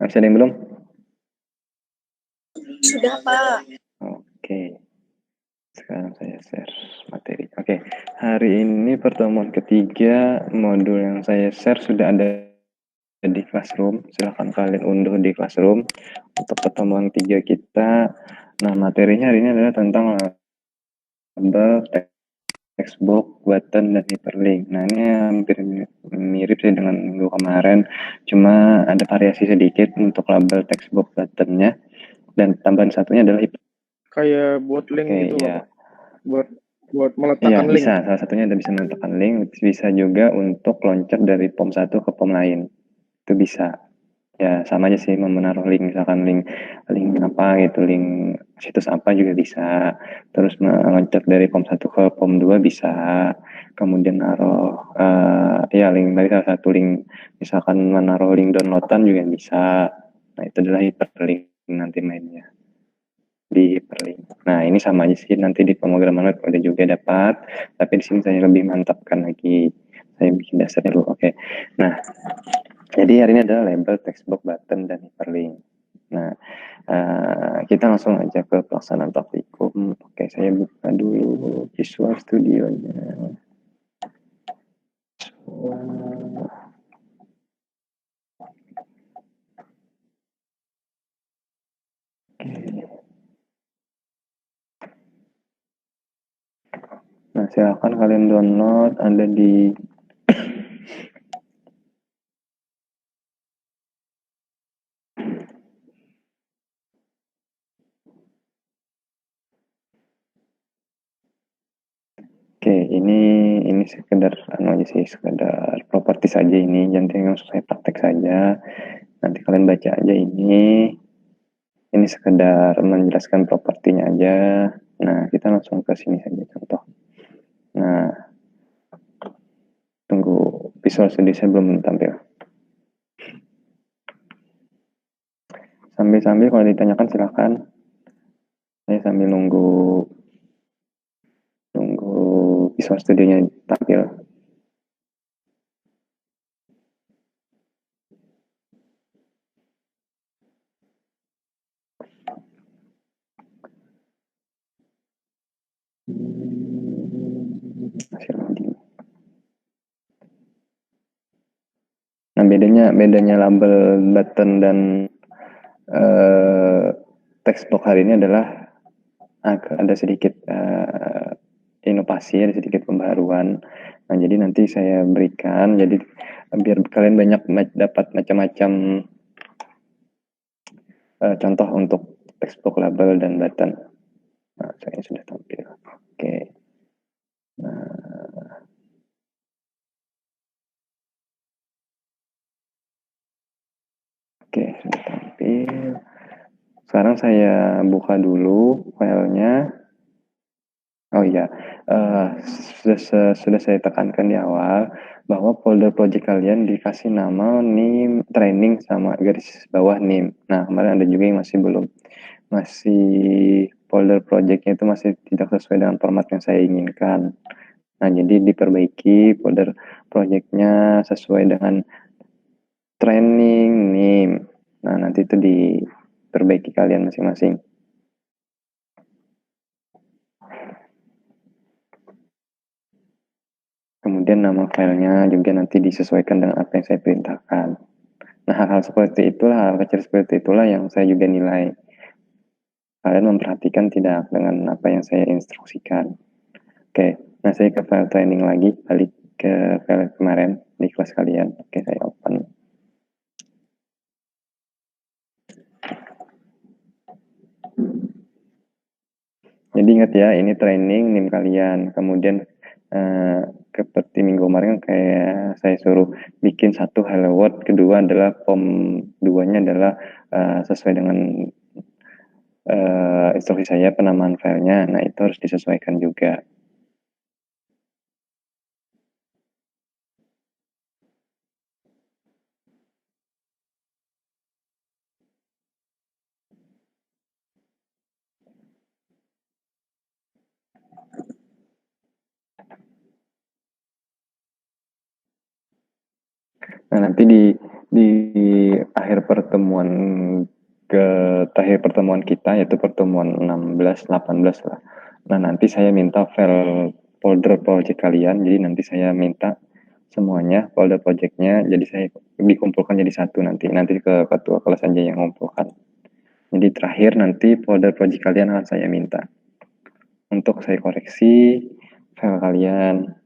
Masih ada yang belum? Sudah, Pak. Oke. Sekarang saya share materi. Oke, hari ini pertemuan ketiga modul yang saya share sudah ada di Classroom. Silahkan kalian unduh di Classroom untuk pertemuan ketiga kita. Nah, materinya hari ini adalah tentang label, textbook, button, dan hyperlink. Nah, ini hampir mirip sih dengan minggu kemarin, cuma ada variasi sedikit untuk label textbook buttonnya, dan tambahan satunya adalah kayak buat link gitu ya. Pak. Buat Iya, meletakkan link. bisa. Salah satunya ada bisa meletakkan link, bisa juga untuk loncat dari POM 1 ke POM lain. Itu bisa. Ya, sama aja sih menaruh link, misalkan link apa gitu, link situs apa juga bisa. Terus meloncat dari POM 1 ke POM 2 bisa. Kemudian naruh ya link dari salah satu link, misalkan menaruh link downloadan juga bisa. Nah, itu adalah hyperlink nanti mainnya di hyperlink. Nah, ini sama aja sih, nanti di pemrograman web ada juga dapat, tapi di sini saya lebih mantapkan lagi. Saya bikin dasarnya dulu. Oke. Nah, jadi hari ini adalah label, textbook, button, dan hyperlink. Nah, kita langsung aja ke pelaksanaan praktikum. Oke, saya buka dulu Visual Studio-nya. Nah, silakan kalian download, ada di Oke, ini sekedar aja sih, sekedar properti saja ini, nanti langsung saya praktek saja. Nanti kalian baca aja ini. Ini sekedar menjelaskan propertinya aja. Nah, kita langsung ke sini saja contoh. Nah, tunggu Visual Studio saya belum tampil. Sambil-sambil kalau ditanyakan silahkan. Saya sambil nunggu Visual Studio-nya tampil. Masih loading. Nah, bedanya label, button, dan textbook hari ini adalah ada sedikit inovasi, ada sedikit pembaruan. Nah, jadi nanti saya berikan, jadi biar kalian banyak dapat macam-macam contoh untuk textbook, label, dan button. Nah, saya sudah tampil. Oke. Nah, oke, sudah tampil. Sekarang saya buka dulu filenya. Oh iya, sudah saya tekankan di awal bahwa folder project kalian dikasih nama NIM training sama garis bawah NIM. Nah, kemarin ada juga yang masih folder projectnya itu masih tidak sesuai dengan format yang saya inginkan. Nah, jadi diperbaiki folder projectnya sesuai dengan training NIM. Nah, nanti itu diperbaiki kalian masing-masing. Kemudian nama filenya juga nanti disesuaikan dengan apa yang saya perintahkan. Nah, hal-hal seperti itulah, hal kecil seperti itulah yang saya juga nilai. Kalian memperhatikan tidak dengan apa yang saya instruksikan. Oke, nah saya ke file training lagi, balik ke file kemarin di kelas kalian. Oke, saya open. Jadi ingat ya, ini training NIM kalian. Kemudian seperti minggu kemarin kayak saya suruh bikin satu hello world, kedua adalah form 2-nya adalah sesuai dengan instruksi saya penamaan filenya. Nah, itu harus disesuaikan juga. Nah, nanti di akhir pertemuan terakhir pertemuan kita yaitu pertemuan 16 18 lah. Nah, nanti saya minta file folder project kalian. Jadi nanti saya minta semuanya folder projectnya jadi saya dikumpulkan jadi satu nanti ke ketua kelas aja yang mengumpulkan. Jadi terakhir nanti folder project kalian akan saya minta untuk saya koreksi file kalian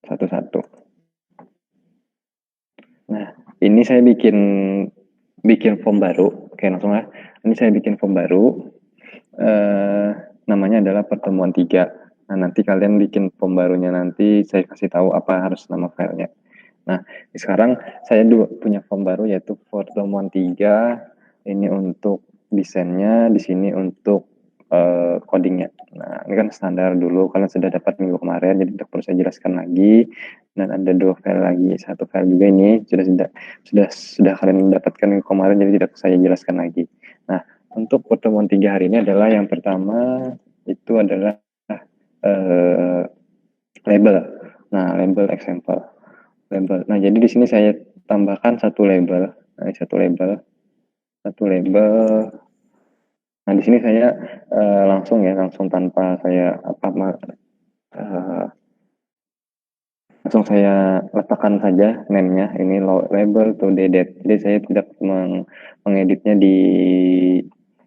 satu-satu. Nah, ini saya bikin form baru. Oke, langsung lah. Ini saya bikin form baru. Namanya adalah pertemuan 3. Nah, nanti kalian bikin form barunya nanti saya kasih tahu apa harus nama filenya. Nah, sekarang saya punya form baru yaitu pertemuan 3. Ini untuk desainnya, di sini untuk codingnya. Nah, ini kan standar dulu kalian sudah dapat minggu kemarin, jadi tidak perlu saya jelaskan lagi. Dan ada 2 file lagi, satu file juga ini sudah kalian dapatkan minggu kemarin, jadi tidak saya jelaskan lagi. Nah, untuk pertemuan 3 hari ini adalah yang pertama itu adalah label. Nah, label example. Label. Nah, jadi di sini saya tambahkan satu label. Nah, satu label. Nah, di sini saya langsung tanpa saya langsung saya letakkan saja name-nya. Ini label to date. Jadi saya tidak mengeditnya di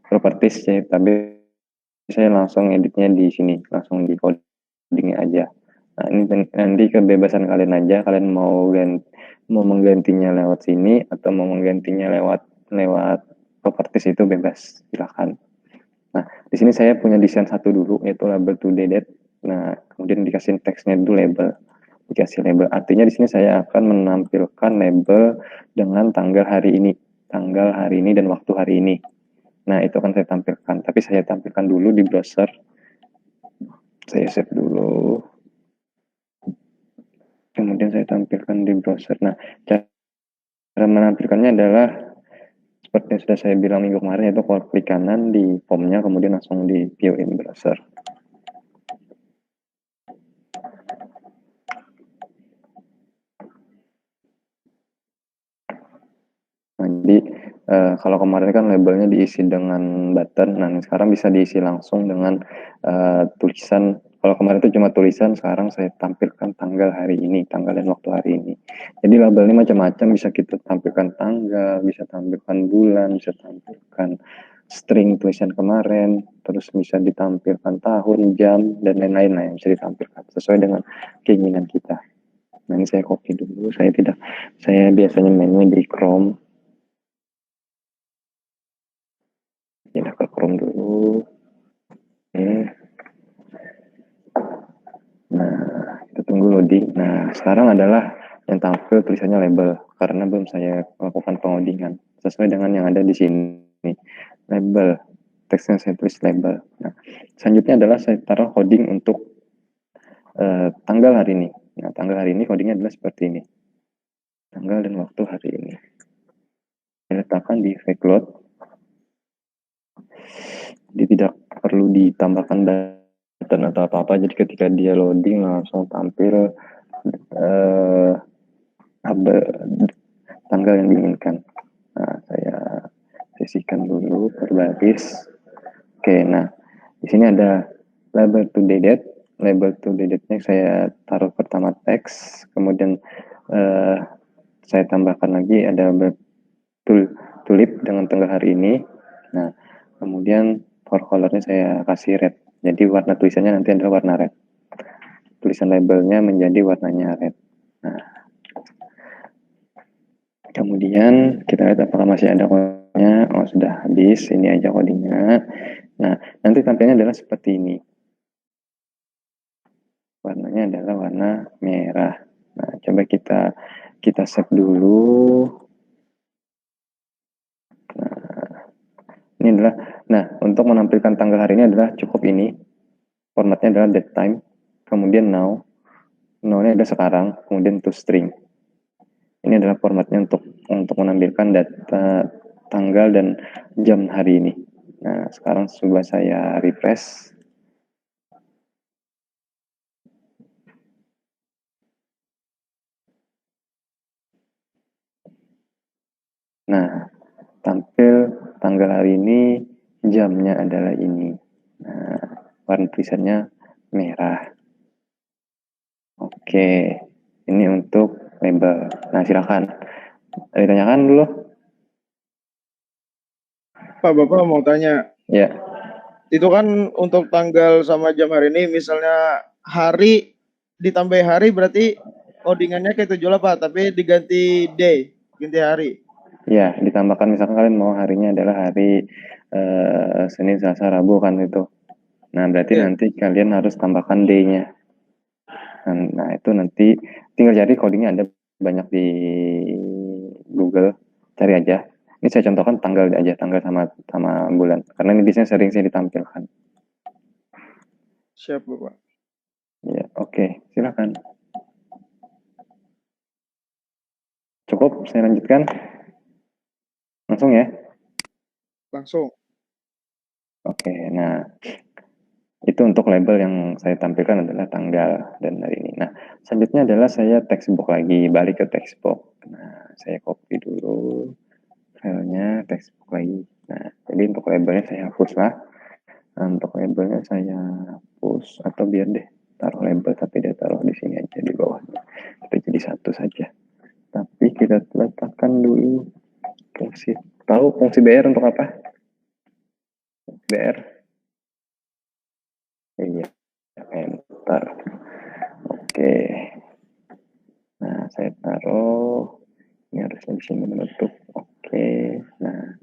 properties ya, tapi saya langsung editnya di sini, langsung di codingnya aja. Nah, ini nanti kebebasan kalian aja, kalian mau menggantinya lewat sini atau mau menggantinya lewat properties itu bebas, silakan. Nah, di sini saya punya desain satu dulu yaitu label to date. Nah, kemudian dikasih teksnya dulu label. Dikasih label. Artinya di sini saya akan menampilkan label dengan tanggal hari ini dan waktu hari ini. Nah, itu akan saya tampilkan. Tapi saya tampilkan dulu di browser. Saya save dulu. Kemudian saya tampilkan di browser. Nah, cara menampilkannya adalah seperti yang sudah saya bilang minggu kemarin, yaitu klik kanan di formnya, kemudian langsung di view in browser. Nah, jadi kalau kemarin kan labelnya diisi dengan button, nah sekarang bisa diisi langsung dengan tulisan. Kalau kemarin itu cuma tulisan, sekarang saya tampilkan tanggal hari ini, tanggal dan waktu hari ini. Jadi label ini macam-macam, bisa kita tampilkan tanggal, bisa tampilkan bulan, bisa tampilkan string tulisan kemarin, terus bisa ditampilkan tahun, jam, dan lain-lain lah yang bisa ditampilkan sesuai dengan keinginan kita. Nah, ini saya copy dulu, saya biasanya mainnya di Chrome. Pindah ke Chrome dulu. Oke. Nah, kita tunggu loading. Nah, sekarang adalah yang tampil tulisannya label karena belum saya lakukan pengodingan sesuai dengan yang ada di sini. Label, teksnya saya tulis label. Nah, selanjutnya adalah saya taruh coding untuk tanggal hari ini. Nah, tanggal hari ini codingnya adalah seperti ini. Tanggal dan waktu hari ini. Saya letakkan di fake load. Jadi tidak perlu ditambahkan button atau apa-apa. Jadi ketika dia loading langsung tampil tanggal yang diinginkan. Nah, saya sisihkan dulu per baris. Oke, nah di sini ada label to date. Label to date-nya saya taruh pertama teks, kemudian saya tambahkan lagi ada tulip dengan tanggal hari ini. Nah, kemudian for color-nya saya kasih red. Jadi warna tulisannya nanti adalah warna red. Tulisan labelnya menjadi warnanya red. Nah, kemudian kita lihat apakah masih ada codingnya. Oh, sudah habis. Ini aja codingnya. Nah, nanti tampilnya adalah seperti ini. Warnanya adalah warna merah. Nah, coba kita save dulu. Nah, untuk menampilkan tanggal hari ini adalah cukup ini. Formatnya adalah date time, kemudian now. Now-nya ada sekarang, kemudian to string. Ini adalah formatnya untuk menampilkan data tanggal dan jam hari ini. Nah, sekarang coba saya refresh. Nah, tampil tanggal hari ini, jamnya adalah ini. Nah, warna tulisannya merah. Oke, ini untuk label. Nah, silakan. Ditanyakan dulu. Pak, Bapak mau tanya, Ya, itu kan untuk tanggal sama jam hari ini, misalnya hari ditambah hari berarti codingannya kayak 78, tapi diganti day, ganti hari. ya, ditambahkan misalkan kalian mau harinya adalah hari Senin, Selasa, Rabu kan itu. Nah, berarti Ya, nanti kalian harus tambahkan D-nya. Nah, itu nanti tinggal cari codingnya ada banyak di Google, cari aja. Ini saya contohkan tanggal aja, tanggal sama sama bulan. Karena ini biasanya sering saya ditampilkan. siap Bapak. Ya, oke, silakan. Cukup, saya lanjutkan. Langsung ya. Langsung. Oke, nah itu untuk label yang saya tampilkan adalah tanggal dan hari ini. Nah, selanjutnya adalah saya textbook lagi, balik ke textbook. Nah, saya copy dulu filenya, textbook lagi. Nah, jadi untuk labelnya saya hapus lah. Nah, untuk labelnya saya hapus atau biar deh taruh label tapi dia taruh di sini aja di bawahnya. Kita jadi satu saja. Tapi kita letakkan dulu fungsi. Tahu fungsi BR untuk apa? BR. Iya, enter. Oke. Nah, saya taruh. Ini harusnya di sini menutup. Oke. Nah,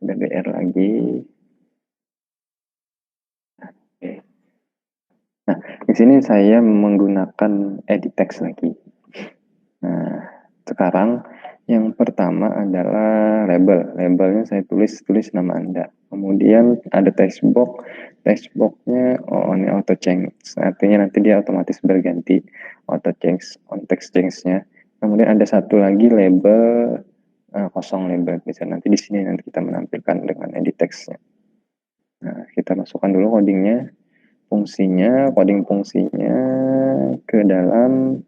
ada BR lagi. Oke. Nah, di sini saya menggunakan edit text lagi. Nah, sekarang yang pertama adalah label. Labelnya saya tulis nama Anda. Kemudian ada textbox. Textboxnya, oh ini auto change. Artinya nanti dia otomatis berganti auto change, on text change-nya. Kemudian ada satu lagi label kosong label. Bisa nanti di sini nanti kita menampilkan dengan edit text-nya. Nah, kita masukkan dulu codingnya, coding fungsinya ke dalam.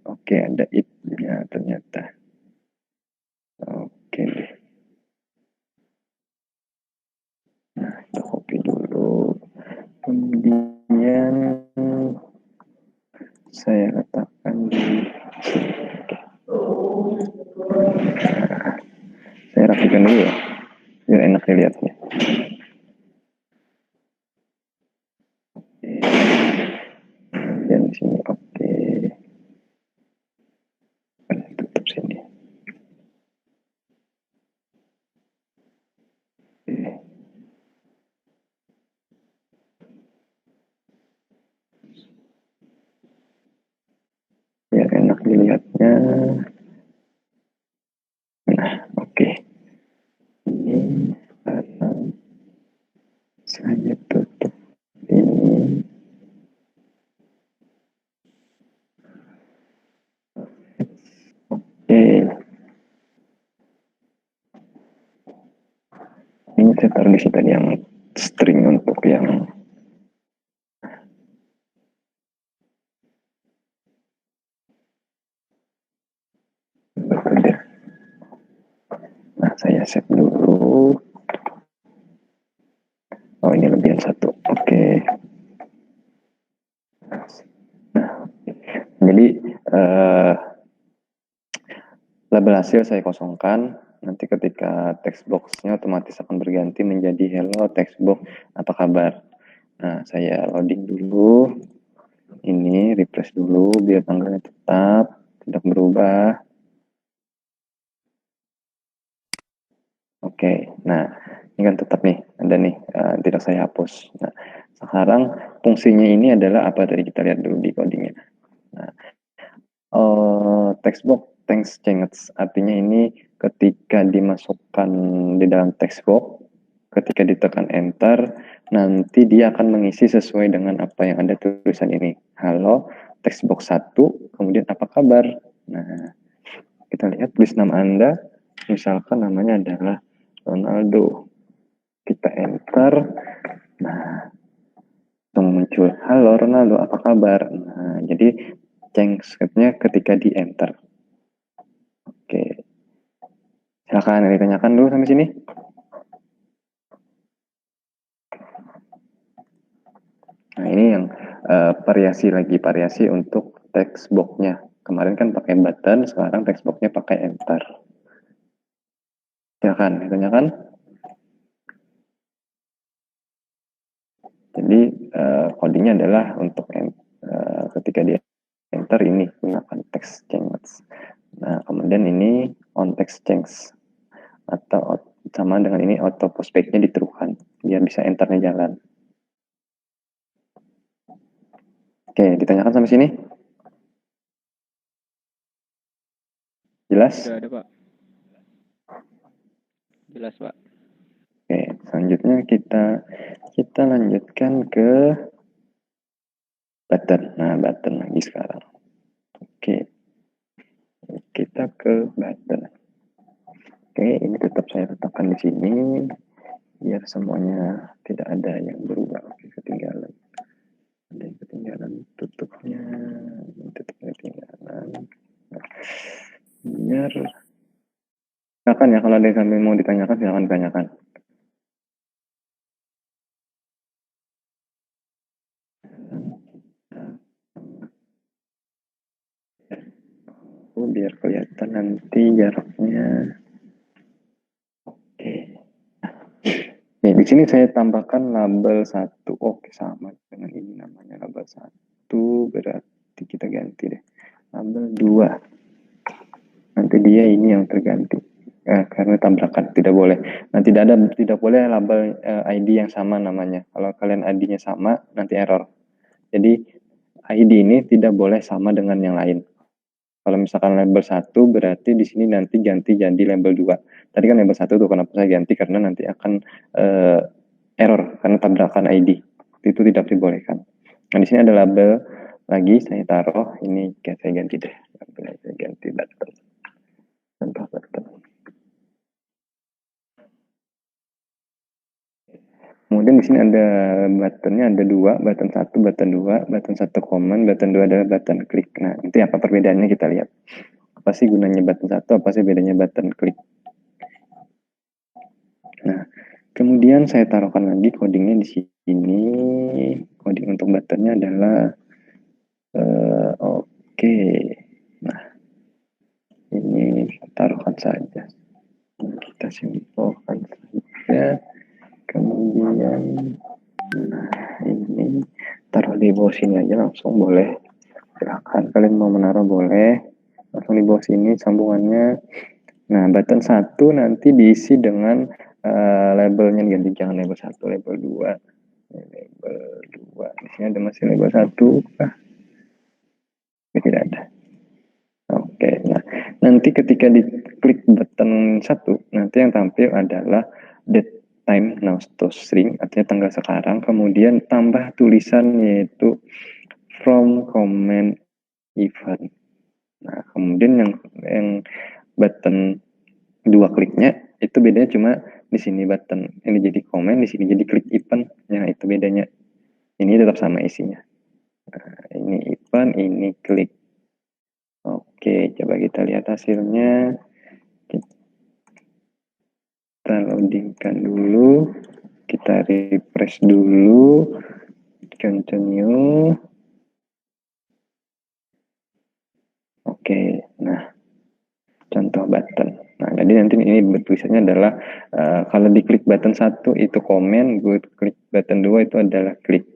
Oke, ada it-nya ternyata. Oke deh. Nah, kita copy dulu. Kemudian saya letakkan di sini. Nah, saya rapikan dulu ya, biar enak dilihatnya. Dan di sini oke. Tutup sini. Oke. Biar enak dilihatnya. Nah, oke. Ini saya tutup ini. Oke. Ini saya taruh di sini yang string untuk yang bekerja. Nah, saya set dulu. Oh, ini lebihan satu. Oke. Nah, jadi label hasil saya kosongkan. Nanti ketika text box-nya otomatis akan berganti menjadi hello textbox apa kabar. Nah, saya loading dulu. Ini refresh dulu biar tanggalnya tetap tidak berubah. Oke, nah ini kan tetap nih, ada nih, tidak saya hapus. Nah, sekarang fungsinya ini adalah apa tadi kita lihat dulu di codingnya. Nah, textbox thanks changes artinya ini ketika dimasukkan di dalam textbox, ketika ditekan enter, nanti dia akan mengisi sesuai dengan apa yang ada tulisan ini. Halo, textbox 1, kemudian apa kabar? Nah, kita lihat tulis nama Anda, misalkan namanya adalah Ronaldo. Kita enter, nah langsung muncul, halo Ronaldo, apa kabar? Nah, jadi change-nya ketika di enter. Oke, Silakan ditanyakan dulu sampai sini. Nah, ini yang variasi untuk text box-nya. Kemarin kan pakai button, sekarang text box-nya pakai enter. Silakan ditanyakan. Jadi codingnya adalah untuk ketika dia enter ini gunakan text change. Nah, kemudian ini on text change atau sama dengan ini auto postpaid-nya diterukan biar bisa enternya jalan. Oke, ditanyakan sampai sini? Jelas? Sudah ada, Pak. Jelas, Pak. Oke, selanjutnya kita lanjutkan ke button. Nah, button lagi sekarang. Oke. Kita ke button. Oke, ini tetap saya letakkan di sini biar semuanya tidak ada yang berubah. Oke, ketinggalan. Ada yang ketinggalan tutupnya, ketinggalan. Biar silakan ya, kalau ada yang sampai mau ditanyakan silakan ditanyakan. Biar kelihatan nanti jaraknya. Oke. Oke, di sini saya tambahkan label 1. Oke, sama dengan ini namanya label 1. Berarti kita ganti deh. Label 2. Nanti dia ini yang terganti. Karena tabrakan tidak boleh. Nah, tidak boleh label ID yang sama namanya. Kalau kalian ID-nya sama, nanti error. Jadi ID ini tidak boleh sama dengan yang lain. Kalau misalkan label 1 berarti di sini nanti ganti jadi label 2. Tadi kan label 1 tuh kenapa saya ganti karena nanti akan error karena tabrakan ID. Itu tidak dibolehkan. Nah, di sini ada label lagi saya taruh ini saya ganti deh. Saya ganti button. Contoh button. Kemudian di sini ada buttonnya ada 2, button 1, button 2, button 1 command, button 2 adalah button klik. Nah, nanti apa perbedaannya kita lihat. Apa sih gunanya button 1, apa sih bedanya button klik. Nah, kemudian saya taruhkan lagi codingnya di sini. Coding untuk buttonnya adalah oke. Nah, ini kita taruhkan saja. Kita simpulkan saja. Kemudian nah, ini taruh di bawah sini aja langsung boleh. Silahkan kalian mau menaruh boleh. Langsung di bawah sini sambungannya. Nah, button 1 nanti diisi dengan labelnya ganti, jangan label 1, label 2. Label 2. Di sini ada masih label 1. Tidak ada. Oke, nah nanti ketika diklik button 1, nanti yang tampil adalah date time now to string, artinya tanggal sekarang, kemudian tambah tulisan yaitu from comment event. Nah, kemudian yang button 2 kliknya itu bedanya cuma di sini button ini jadi comment, di sini jadi klik event. Nah, itu bedanya. Ini tetap sama isinya. Nah, ini event, ini klik. Oke, coba kita lihat hasilnya. Kita loadingkan dulu. Kita refresh dulu. Continue. Oke, nah contoh button. Nah, jadi nanti ini tulisannya adalah kalau diklik button 1 itu komen, gue klik button 2 itu adalah klik.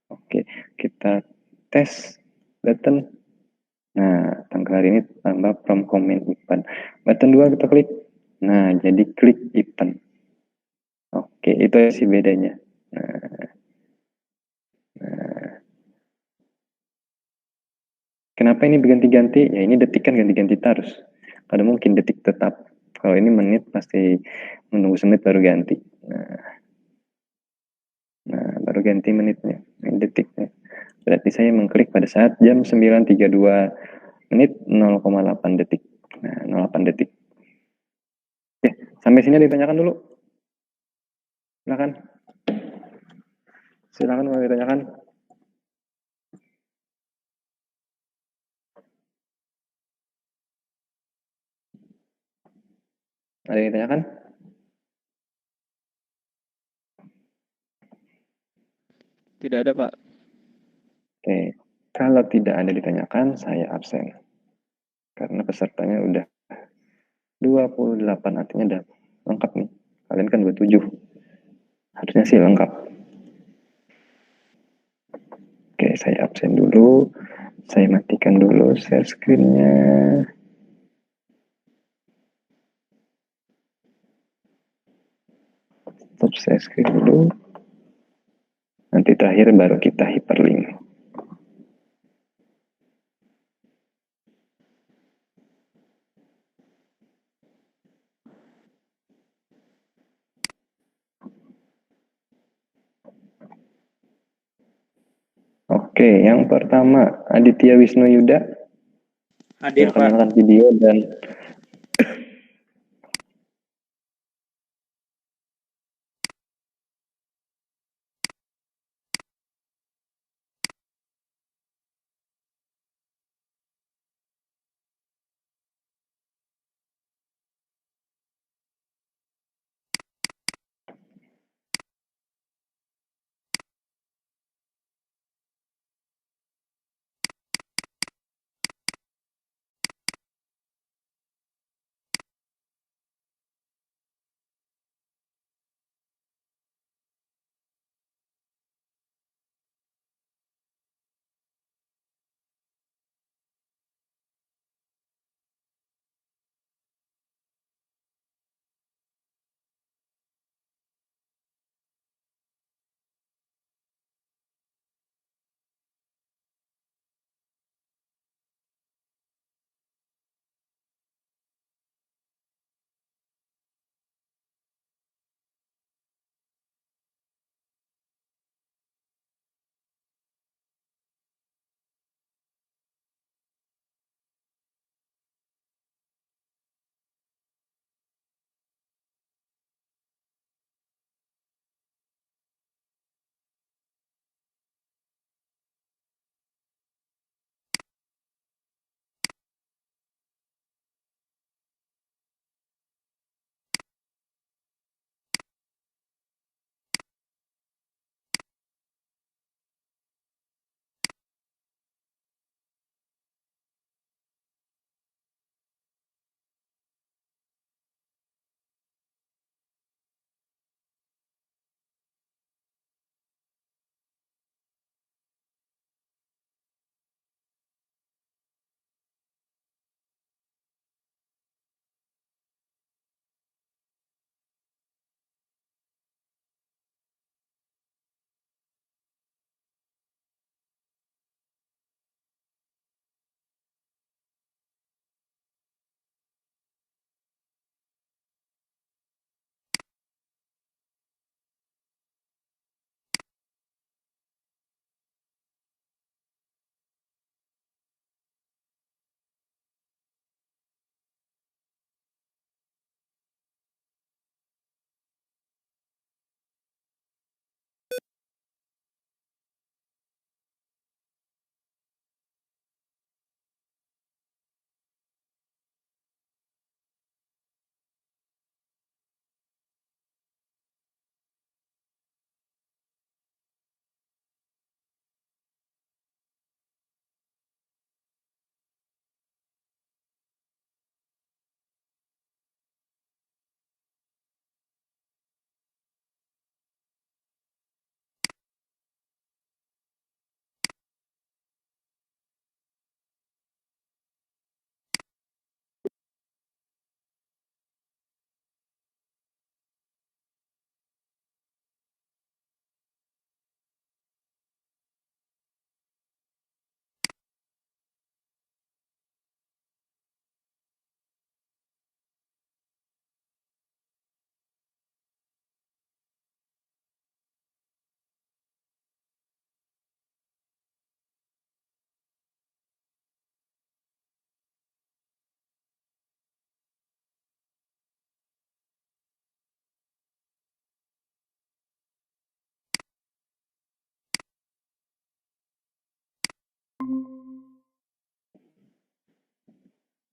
Oke, kita tes button. Nah, tanggal hari ini tambah from comment event. Button 2 kita klik. Nah, jadi klik event. Oke, itu sih bedanya. Nah, kenapa ini berganti-ganti? Ya, ini detik kan ganti-ganti terus. Ada mungkin detik tetap. Kalau ini menit pasti menunggu semenit baru ganti. Nah, baru ganti menitnya. Ini detiknya. Berarti saya mengklik pada saat jam 9.32 menit 0,8 detik. Nah, 0,8 detik. Oke, sampai sini ditanyakan dulu. Silakan. Silakan mau ditanyakan. Ada yang ditanyakan? Tidak ada, Pak. Oke, kalau tidak ada ditanyakan, saya absen. Karena pesertanya udah 28, artinya udah lengkap nih. Kalian kan 27. Harusnya sih lengkap. Oke, saya absen dulu. Saya matikan dulu share screen-nya. Stop share screen dulu. Nanti terakhir baru kita hyperlink. Oke, yang pertama Aditya Wisnu Yuda. Hadir, Silakan Pak. nyalakan video dan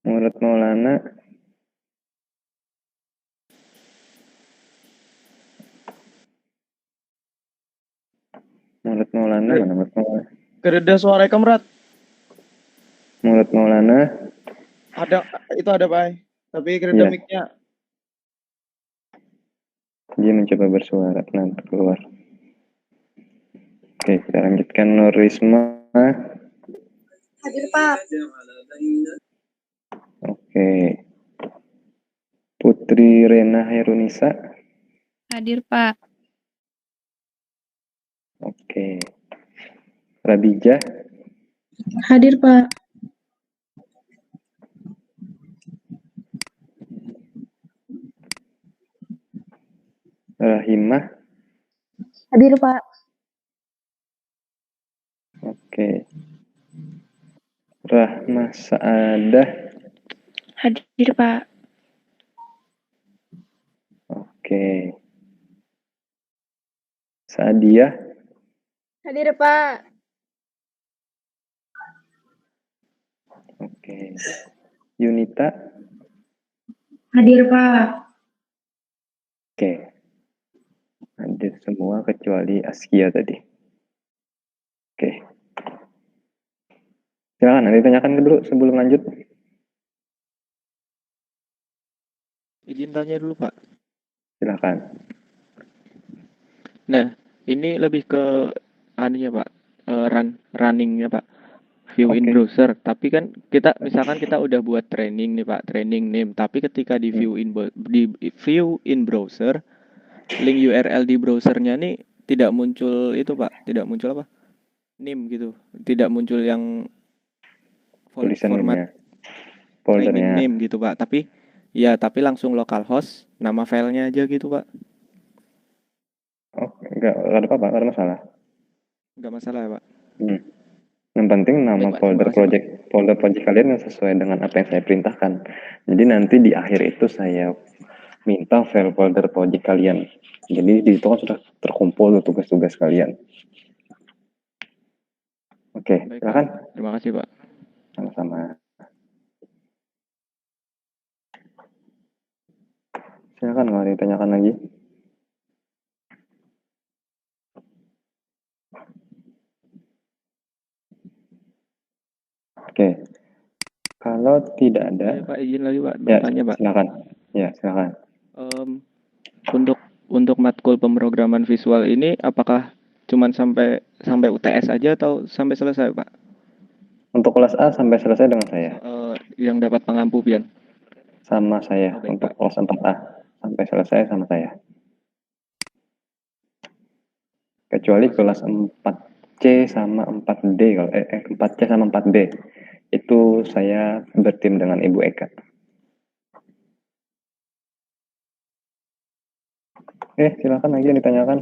menurut Maulana Mulut Maulana mana? Mulut Maulana. Kereda suara kamrat. Mulut Maulana. Ada, itu ada Pak. Tapi kereda Iya. mic-nya. Dia mencoba bersuara, nanti keluar. Oke, kita lanjutkan. Nur Risma. Hadir Pak. Oke. Putri Rena Herunisa. Hadir Pak. Oke. Rabijah. Hadir Pak. Rahimah. Hadir Pak. Oke. Rahmah Saadah. Hadir Pak. Oke. Saadiah. Hadir Pak. Oke. Yunita. Hadir Pak. Oke. Hadir semua kecuali Askia tadi. Oke. Silakan nanti tanyakan dulu sebelum lanjut. Izin tanya dulu Pak. Silakan. Nah, ini lebih ke anunya Pak, runningnya Pak, view in Oke. browser. Tapi kan kita misalkan kita udah buat training nih Pak, training name. Tapi ketika di view in browser, link URL di browsernya nih tidak muncul itu Pak, tidak muncul apa? Name gitu, tidak muncul yang format training foldernya. name gitu Pak. Tapi langsung localhost, nama filenya aja gitu Pak. Oh, enggak ada apa-apa, enggak ada masalah. Nggak masalah ya Pak. Yang penting nama Baik, Pak. folder Terima kasih, project kalian yang sesuai dengan apa yang saya perintahkan. Jadi nanti di akhir itu saya minta file folder project kalian. Jadi di situ kan sudah terkumpul tugas-tugas kalian. Oke, Baik, silakan. Pak. Terima kasih Pak. Sama-sama. Silakan kalau ditanyakan lagi. Oke. Kalau tidak ada, Ya, Pak, izin lagi Pak, ya bertanya Pak. silakan. Ya, silakan. Untuk matkul pemrograman visual ini apakah cuman sampai UTS aja atau sampai selesai Pak? Untuk kelas A sampai selesai dengan saya. Yang dapat pengampu Pian. Sama saya. Oh, baik, Untuk Pak. kelas 4A sampai selesai sama saya. Kecuali kelas 4C sama 4D kalau 4C sama 4B. Itu saya bertim dengan Ibu Eka. Silakan lagi yang ditanyakan.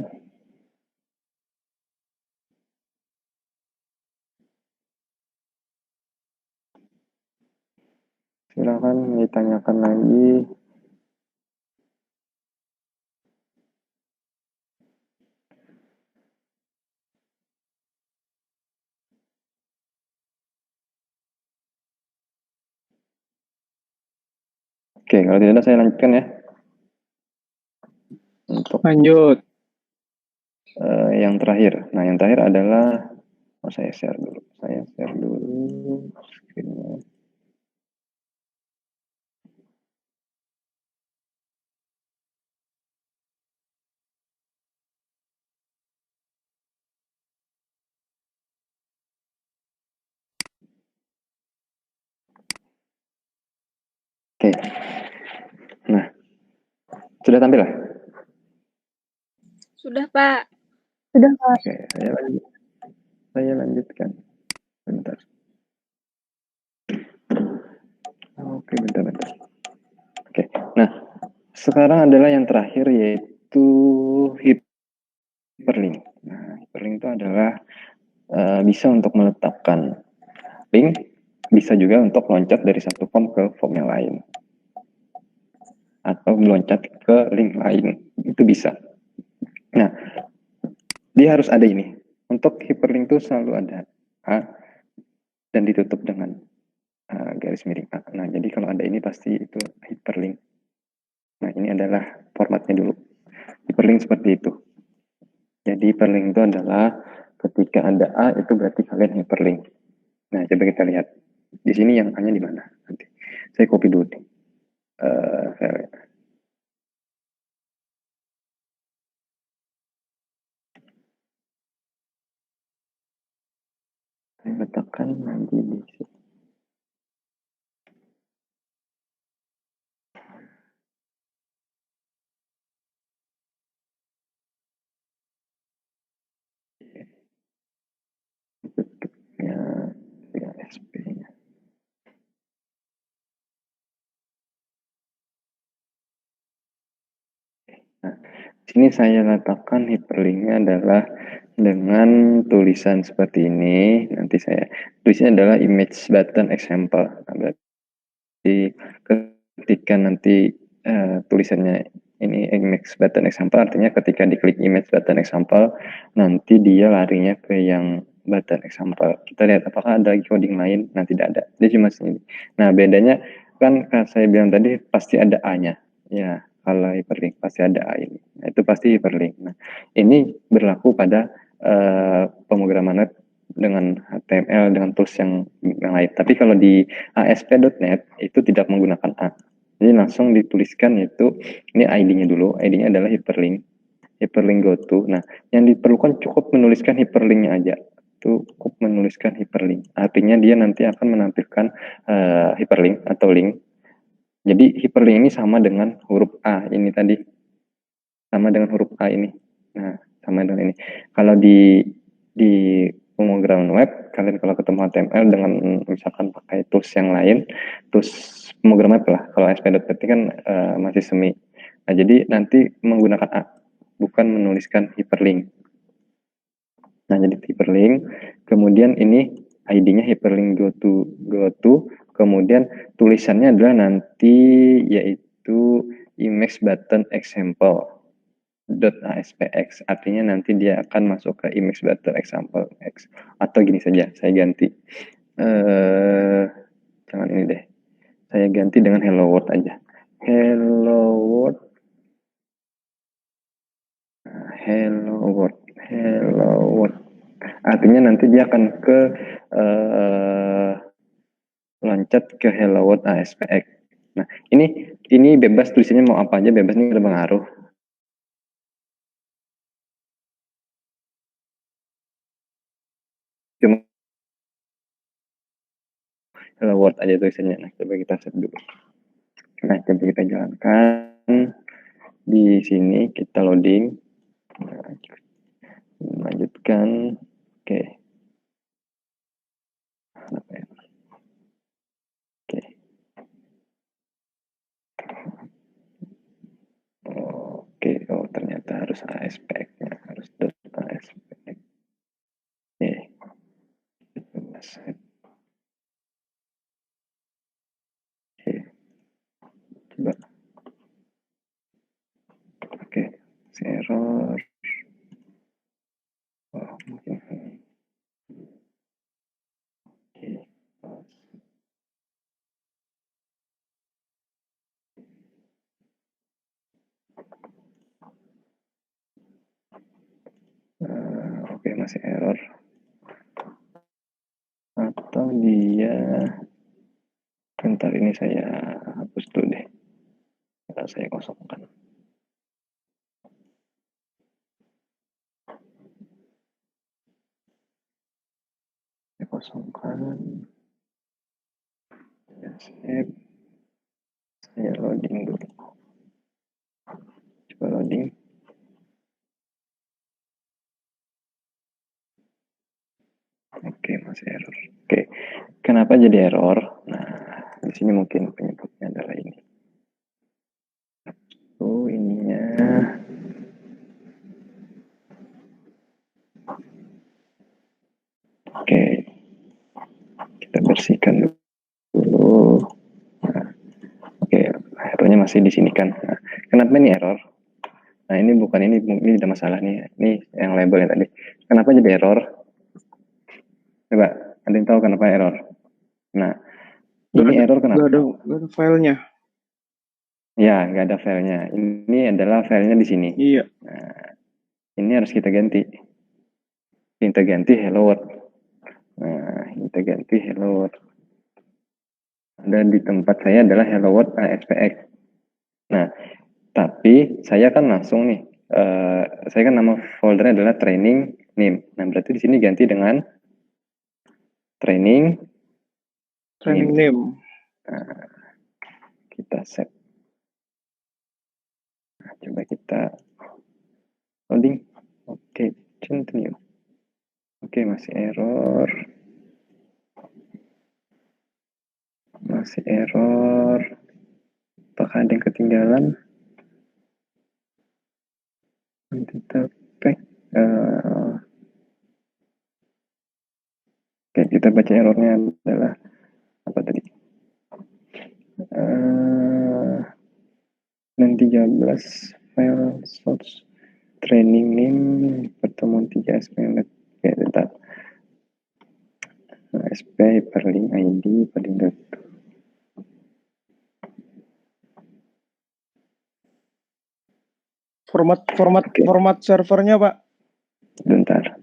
Silakan ditanyakan lagi. Oke, kalau tidak ada saya lanjutkan ya. Untuk Lanjut. yang terakhir. Nah, yang terakhir adalah saya share dulu. Screen-nya. Oke. Nah, sudah tampil lah? Sudah Pak. Sudah Pak. Oke, saya lanjutkan. Bentar. Oke, bentar. Oke, nah sekarang adalah yang terakhir yaitu hyperlink. Nah, hyperlink itu adalah bisa untuk meletakkan link, bisa juga untuk loncat dari satu form ke form yang lain. Atau meloncat ke link lain, itu bisa. Nah, dia harus ada ini. Untuk hyperlink itu selalu ada A dan ditutup dengan garis miring A. Nah, jadi kalau ada ini pasti itu hyperlink. Nah, ini adalah formatnya dulu. Hyperlink seperti itu. Jadi hyperlink itu adalah Ketika ada A itu berarti kalian hyperlink. Nah, coba kita lihat. Di sini yang A-nya di mana? Nanti saya copy dulu nih. File. Saya letakkan nanti di sini. Bentuknya SP-nya. Nah, sini saya letakkan hyperlinknya adalah dengan tulisan seperti ini. Nanti saya tulisnya adalah image button example. Nah, berarti ketika nanti tulisannya ini image button example, artinya ketika diklik image button example, nanti dia larinya ke yang button example. Kita lihat apakah ada coding lain. Nah, tidak ada. Dia cuma sini. Nah, bedanya kan saya bilang tadi pasti ada A-nya. Ya, kalau hyperlink pasti ada A ini. Nah, itu pasti hyperlink. Nah, ini berlaku pada pemrograman web dengan HTML, dengan tools yang lain. Tapi kalau di ASP.NET itu tidak menggunakan A. Jadi langsung dituliskan itu, ini ID-nya dulu. ID-nya adalah hyperlink. Hyperlink goto. Nah, yang diperlukan cukup menuliskan hyperlinknya aja. Cukup menuliskan hyperlink. Artinya dia nanti akan menampilkan hyperlink atau link. Jadi hyperlink ini sama dengan huruf A ini tadi. Sama dengan huruf A ini. Nah, sama dengan ini. Kalau di pemrograman web, kalian kalau ketemu HTML dengan misalkan pakai tools yang lain, tools pemrograman web lah. Kalau ASP.NET kan masih semi. Nah, jadi nanti menggunakan A, bukan menuliskan hyperlink. Nah, jadi hyperlink, kemudian ini ID-nya hyperlink goto, kemudian tulisannya adalah nanti yaitu image button example .aspx, artinya nanti dia akan masuk ke image button example x, atau gini saja, saya ganti jangan ini deh, saya ganti dengan hello world aja, hello world, artinya nanti dia akan ke loncat ke hello world aspx. Nah, ini bebas tulisannya mau apa aja, bebas, ini berpengaruh. Cuma hello world aja tulisannya. Nah, coba kita set dulu. Nah, coba kita jalankan. Di sini kita loading. Nah, lanjutkan. Oke. Oke. Oke, oh ternyata harus ASPX-nya, harus .aspx. Oke. Oke. Coba. Oke, error. Oh, mungkin. Oke. Oke, masih error. Atau dia, bentar ini saya hapus dulu deh. Saya kosongkan. Saya kosongkan. Save. Saya loading dulu. Coba loading. Oke, masih error. Oke, kenapa jadi error? Nah, di sini mungkin penyebabnya adalah ini. Oh, ininya. Oke, kita bersihkan dulu. Nah, oke, errornya masih di sini kan. Nah, kenapa ini error? Nah, ini bukan ini tidak masalah nih. Ini yang labelnya tadi. Kenapa jadi error? Coba, ada yang tahu kenapa error? Nah, ini error kenapa? Gak ada filenya. Ya, nggak ada filenya. Ini adalah filenya di sini. Iya. Nah, ini harus kita ganti. kita ganti hello world. Nah, kita ganti hello world. Dan di tempat saya adalah hello world ASPX. Nah, tapi saya kan langsung nih, saya kan nama foldernya adalah training name. Nah, berarti di sini ganti dengan training name. Nah, kita set. Nah, coba kita loading. Oke, continue. Oke, masih error. Masih error. Apakah ada yang ketinggalan? Nanti back. Oke, kita baca errornya adalah apa tadi? Dan 13 file source training name pertemuan 3 SPL. Oke, tetap. SP hyperlink ID paling data. Format servernya, Pak. Bentar.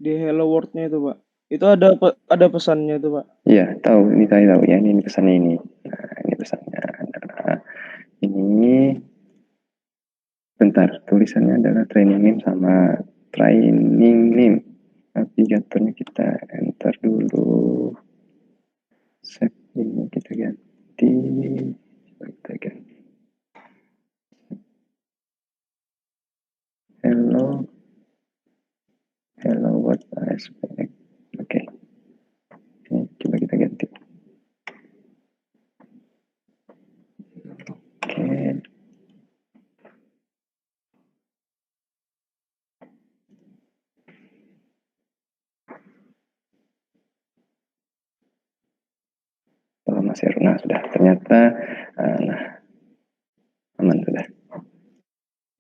Di hello world-nya itu, Pak. Itu ada pesannya itu, Pak. Iya, tahu. Ini saya tahu ya. Ini pesannya ini. Nah, ini pesannya adalah ini. Bentar, tulisannya adalah training name sama training name. Navigatornya kita enter dulu. Save ini kita ganti. Kita ganti. Hello world ASPX. Oke. Ini coba kita ganti. Oke. Oh, masih error. Nah, sudah. Ternyata, nah, aman sudah.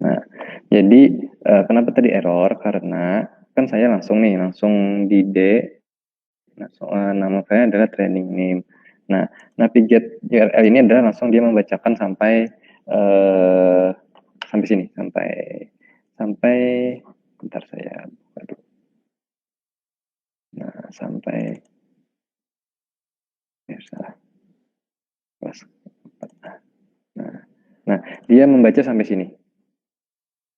Nah, jadi kenapa tadi error? Karena kan saya langsung di D. Nama saya adalah training name. Nah, navigate URL ini adalah langsung dia membacakan sampai sini, sampai bentar saya buka dulu. Nah, sampai ya salah. Nah, dia membaca sampai sini.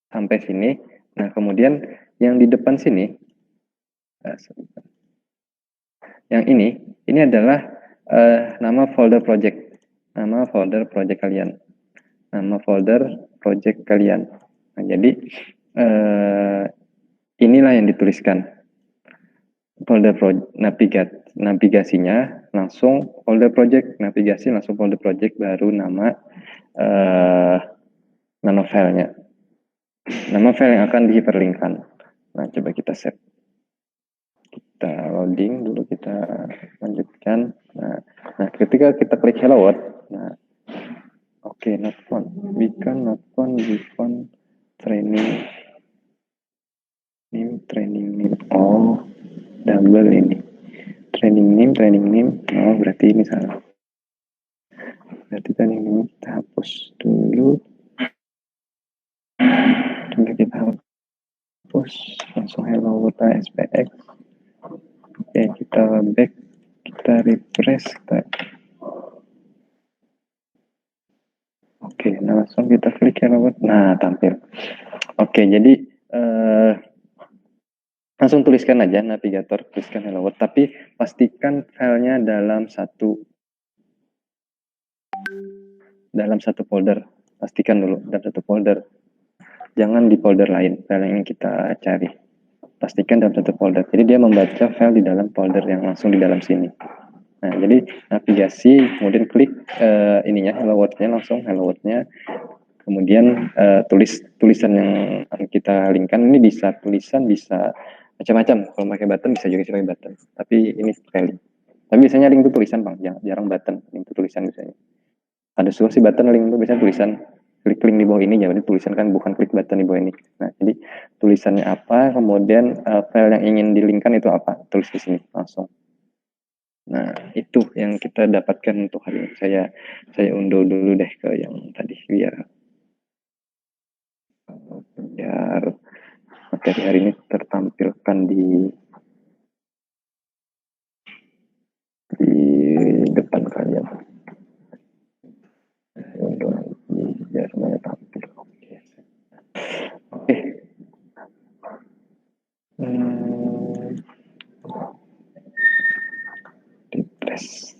Sampai sini. Nah, kemudian yang di depan sini yang ini adalah nama folder project. Nama folder project kalian. Nama folder project kalian. Nah, jadi inilah yang dituliskan. Folder navigasinya langsung folder project, navigasi langsung folder project, baru nama filenya. Nama file yang akan dihiperlinkkan. Nah, coba kita set. Kita loading dulu, kita lanjutkan. Nah, ketika kita klik hello world, nah, oke, not found. We found training name. Oh, double ini. Training name. Oh, berarti ini salah. Berarti training name kita hapus dulu. Coba kita hapus. Langsung hello world ASPX. Oke, kita back. Kita refresh. Oke, nah langsung kita klik hello world. Nah, tampil. Oke, jadi langsung tuliskan aja navigator, tuliskan hello world, tapi pastikan filenya dalam satu folder. Pastikan dulu dalam satu folder. Jangan di folder lain, file yang kita cari. Pastikan dalam satu folder. Jadi dia membaca file di dalam folder yang langsung di dalam sini. Nah, jadi navigasi, kemudian klik ininya hello world-nya, langsung hello world-nya. Kemudian tulisan yang kita linkkan ini bisa tulisan, bisa macam-macam. Kalau pakai button bisa juga pakai button. Tapi ini pakai link. Tapi biasanya link itu tulisan, Bang. Jarang button. Link itu tulisan biasanya. Ada solusi button, link itu biasanya tulisan. Klik link di bawah ini, jadi tulisan kan, bukan klik button di bawah ini. Nah, jadi tulisannya apa, kemudian file yang ingin di-linkkan itu apa, tulis di sini langsung. Nah, itu yang kita dapatkan untuk hari ini. Saya unduh dulu deh ke yang tadi, biar materi hari ini tertampilkan. akan di depan kalian. Biar semuanya tampil. Oke. Refresh.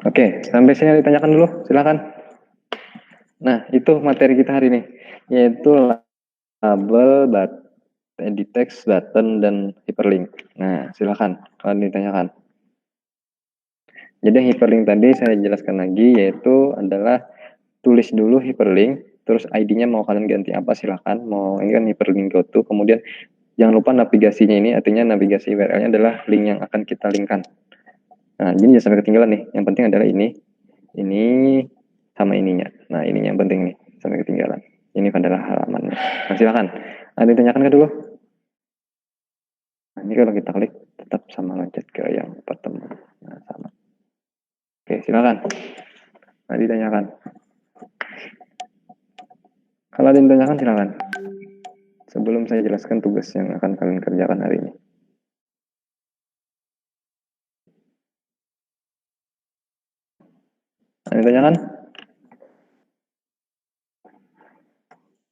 Oke, sampai sini ditanyakan dulu, silakan. Nah, itu materi kita hari ini, yaitu label, edit text, button, dan hyperlink. Nah, silakan kalau ditanyakan. Jadi hyperlink tadi saya jelaskan lagi, yaitu adalah tulis dulu hyperlink, terus ID-nya mau kalian ganti apa silakan. Mau ini kan hyperlink go to, kemudian jangan lupa navigasinya ini, artinya navigasi URL-nya adalah link yang akan kita linkkan. Nah, jadi jangan sampai ketinggalan nih. Yang penting adalah ini sama ininya. Nah, ininya yang penting nih, sampai ketinggalan. Ini adalah halamannya. Nah, silakan. Ada yang tanyakan ke dulu? Nah, ini kalau kita klik tetap sama loncat ke yang pertama. Nah, sama. Oke, silakan. Nah, ditanyakan. Kalau ada yang ditanyakan, silakan. Sebelum saya jelaskan tugas yang akan kalian kerjakan hari ini. Ada yang ditanyakan?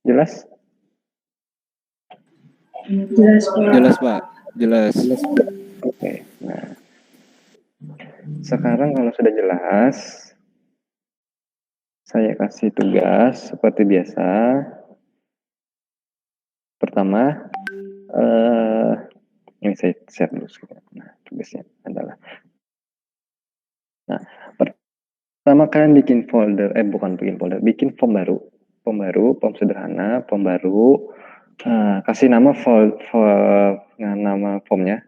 Jelas? Jelas, Pak. Jelas. Oke, nah. Sekarang kalau sudah jelas, saya kasih tugas seperti biasa. Pertama, ini saya share dulu. Nah, tugasnya adalah, nah, pertama kalian bikin folder, bukan bikin folder, bikin form baru, form sederhana, form baru. Kasih nama nama formnya.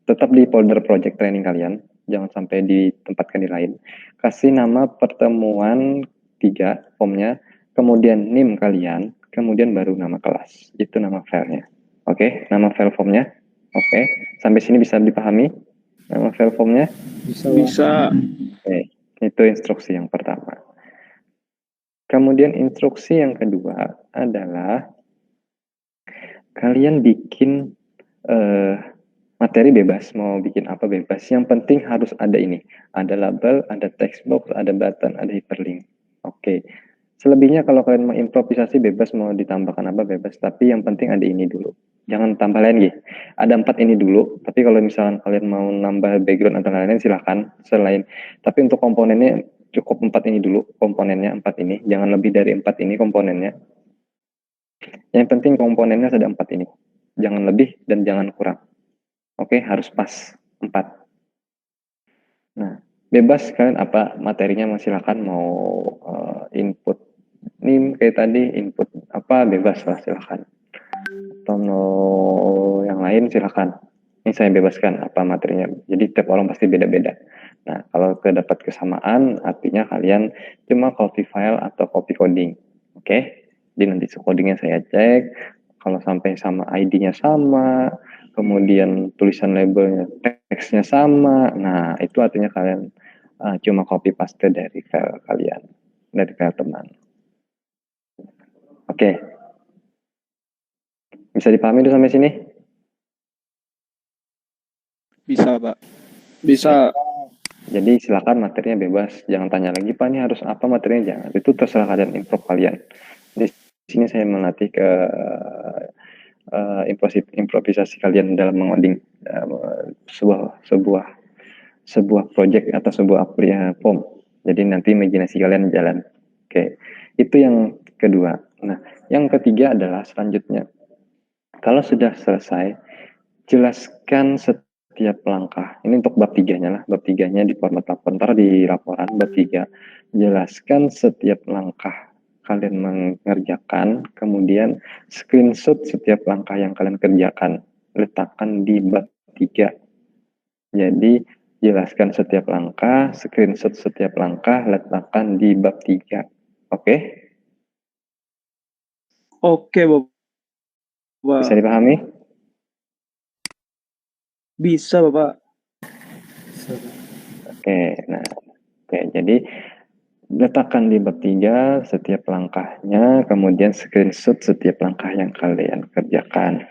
Tetap di folder project training kalian, jangan sampai ditempatkan di lain. Kasih nama pertemuan 3 formnya, kemudian NIM kalian, kemudian baru nama kelas. Itu nama filenya. Oke, nama file formnya. Oke, sampai sini bisa dipahami nama file formnya? Bisa. Oke, itu instruksi yang pertama. Kemudian instruksi yang kedua adalah kalian bikin materi bebas, mau bikin apa bebas. Yang penting harus ada ini. Ada label, ada text box, ada button, ada hyperlink. Oke. Selebihnya kalau kalian mau improvisasi bebas, mau ditambahkan apa bebas. Tapi yang penting ada ini dulu. Jangan tambah lain gitu. Ada 4 ini dulu. Tapi kalau misalkan kalian mau nambah background atau lain-lain silahkan. Selain. Tapi untuk komponennya cukup 4 ini dulu. Komponennya 4 ini. Jangan lebih dari 4 ini komponennya. Yang penting komponennya ada 4 ini. Jangan lebih dan jangan kurang. Oke, harus pas 4. Nah, bebas kalian apa materinya silakan mau input NIM kayak tadi, input apa bebas lah silakan. Atau mau yang lain silakan. Ini saya bebaskan apa materinya. Jadi tiap orang pasti beda-beda. Nah, kalau terdapat kesamaan artinya kalian cuma copy file atau copy coding. Oke? Jadi nanti codingnya saya cek. Kalau sampai sama ID-nya sama, kemudian tulisan labelnya, teksnya sama, nah itu artinya kalian cuma copy paste dari file kalian, dari file teman. Oke. Bisa dipahami itu sampai sini? Bisa, Pak. Bisa. Jadi silakan materinya bebas, jangan tanya lagi Pak ini harus apa materinya, jangan. Itu terserah kalian, improv kalian. Di sini saya melatih ke improvisasi kalian dalam mengoding sebuah project atau sebuah form. Jadi nanti imajinasi kalian jalan. Oke, itu yang kedua. Nah, yang ketiga adalah selanjutnya. Kalau sudah selesai, jelaskan setiap langkah. Ini untuk bab 3-nya lah. Bab 3-nya di format lapor. Ntar di laporan bab 3. Jelaskan setiap langkah kalian mengerjakan, kemudian screenshot setiap langkah yang kalian kerjakan. Letakkan di bab 3. Jadi, jelaskan setiap langkah, screenshot setiap langkah, letakkan di bab 3. Oke? Oke, Bapak. Bisa dipahami? Bisa, Bapak. Oke, nah, oke, jadi letakkan di bab 3 setiap langkahnya, kemudian screenshot setiap langkah yang kalian kerjakan.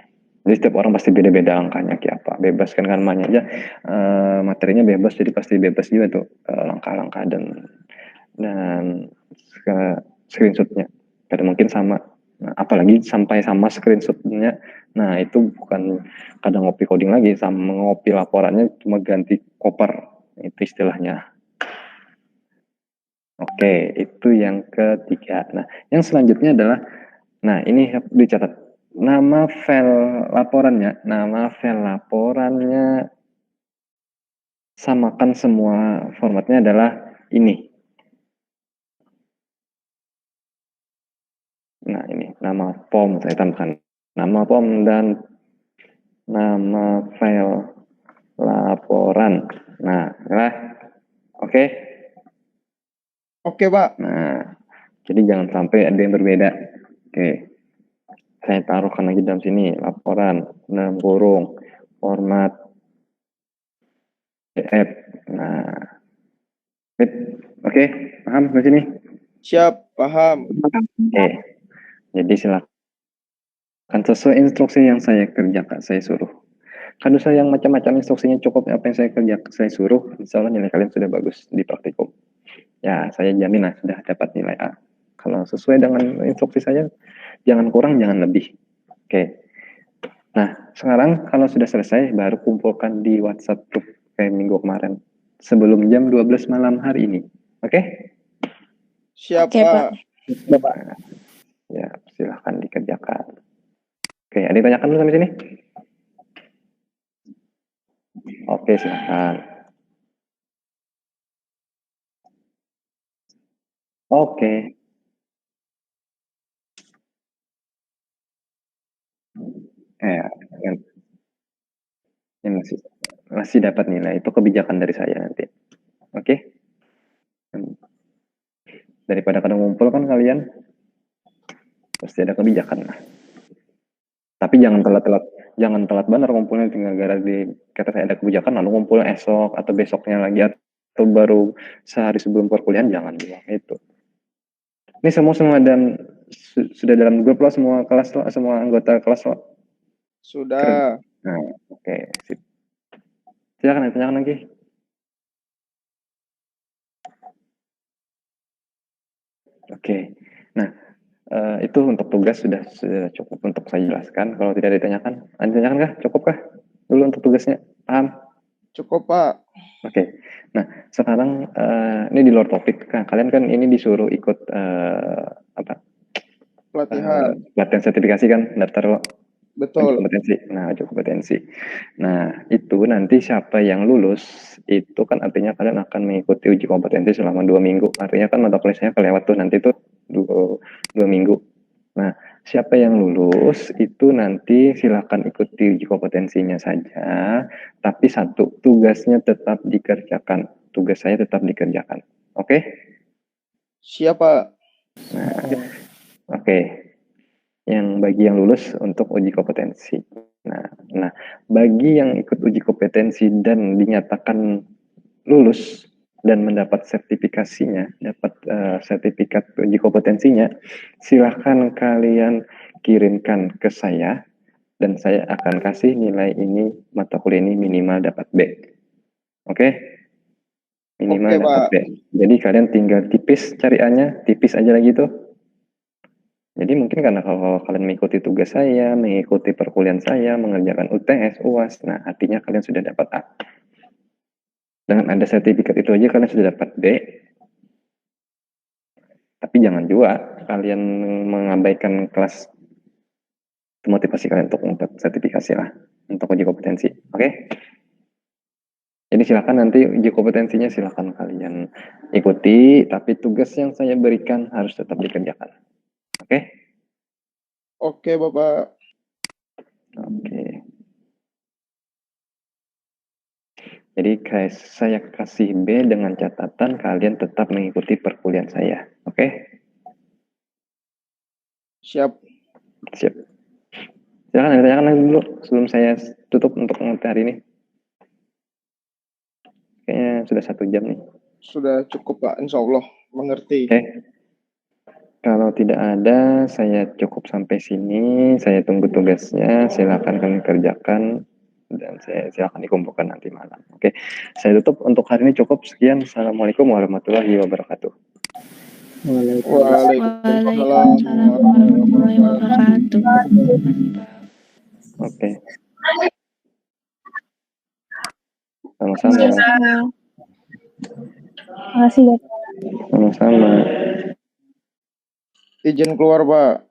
Jadi setiap orang pasti beda-beda langkahnya kayak apa. Bebas kan namanya aja materinya bebas, jadi pasti bebas juga tuh langkah-langkah dan screenshotnya. Kadang mungkin sama. Nah, apalagi sampai sama screenshotnya. Nah itu bukan kadang ngopi coding lagi, sama ngopi laporannya cuma ganti koper, itu istilahnya. Oke, itu yang ketiga. Nah, yang selanjutnya adalah, nah ini dicatat, nama file laporannya samakan semua formatnya adalah ini. Nah ini, nama POM, saya tambahkan nama POM dan nama file laporan. Nah, oke? Oke, Pak. Nah, jadi jangan sampai ada yang berbeda. Oke. Saya taruhkan lagi dalam sini, laporan, dalam kurung, format, PDF. Nah, oke, paham di sini? Siap, paham. Oke, jadi silakan sesuai instruksi yang saya kerjakan, saya suruh. Kalau saya yang macam-macam instruksinya cukup apa yang saya kerjakan, saya suruh, insya Allah nilai kalian sudah bagus di praktikum. Ya, saya jamin lah sudah dapat nilai A. Kalau sesuai dengan instruksi saya, jangan kurang, jangan lebih. Oke. Nah, sekarang kalau sudah selesai, baru kumpulkan di WhatsApp group kayak minggu kemarin. Sebelum jam 12 malam hari ini. Oke? Siap, Oke, Pak. Pak. Nah, ya, silahkan dikerjakan. Oke, ada yang tanyakan dulu sampai sini? Oke, silahkan. Oke. Yang masih dapat nilai itu kebijakan dari saya nanti. Oke? Daripada kadang ngumpul kan kalian, pasti ada kebijakan lah. Tapi jangan telat banget ngumpulnya, tinggal gara di kata saya ada kebijakan lalu ngumpul esok atau besoknya lagi atau baru sehari sebelum perkuliahan, jangan bilang itu. Ini semua dan sudah dalam grup lo, semua kelas lo, semua anggota kelas lo. Sudah. Nah, oke, sip. Silakan tanyakan lagi. Oke. Nah, itu untuk tugas sudah cukup untuk saya jelaskan. Kalau tidak ditanyakan, Anda tanyakan kah? Cukup kah? Dulu untuk tugasnya, paham? Cukup, Pak. Oke. Nah, sekarang ini di luar topik. Kalian kan ini disuruh ikut Pelatihan. pelatihan sertifikasi kan, daftar lo. Betul. Kompetensi. Nah, uji kompetensi. Nah, itu nanti siapa yang lulus, itu kan artinya kalian akan mengikuti uji kompetensi selama 2 minggu. Artinya kan mata kuliahnya kelewat tuh nanti tuh 2 minggu. Nah, siapa yang lulus itu nanti silakan ikuti uji kompetensinya saja, tapi satu, tugasnya tetap dikerjakan. Tugas saya tetap dikerjakan. Oke? Siap, Pak. Nah, oke. Yang bagi yang lulus untuk uji kompetensi. Nah, bagi yang ikut uji kompetensi dan dinyatakan lulus dan mendapat sertifikasinya, dapat sertifikat uji kompetensinya, silahkan kalian kirimkan ke saya dan saya akan kasih nilai ini, mata kuliah ini minimal dapat B. Oke? Minimal Oke, dapat Pak. B. Jadi kalian tinggal tipis cari A-nya, tipis aja lagi tuh. Jadi mungkin karena kalau kalian mengikuti tugas saya, mengikuti perkuliahan saya, mengerjakan UTS, UAS, nah artinya kalian sudah dapat A. Dengan ada sertifikat itu aja kalian sudah dapat B. Tapi jangan juga kalian mengabaikan kelas motivasi kalian untuk sertifikasi lah, untuk uji kompetensi. Oke? Jadi silakan nanti uji kompetensinya silakan kalian ikuti, tapi tugas yang saya berikan harus tetap dikerjakan. Oke? Oke, Bapak. Oke. Jadi saya kasih B dengan catatan kalian tetap mengikuti perkuliahan saya. Oke? Siap. Siap. Silakan ditanyakan lagi dulu sebelum saya tutup untuk hari ini. Kayaknya sudah 1 jam nih. Sudah cukup, Pak. Insya Allah. mengerti. Oke. Kalau tidak ada, saya cukup sampai sini. Saya tunggu tugasnya. Silakan kalian kerjakan dan silakan dikumpulkan nanti malam. Oke. Saya tutup untuk hari ini cukup. Sekian. Assalamualaikum warahmatullahi wabarakatuh. Waalaikumsalam warahmatullahi wabarakatuh. Oke. Sama-sama. Makasih Bapak. Sama-sama. Izin keluar, Pak.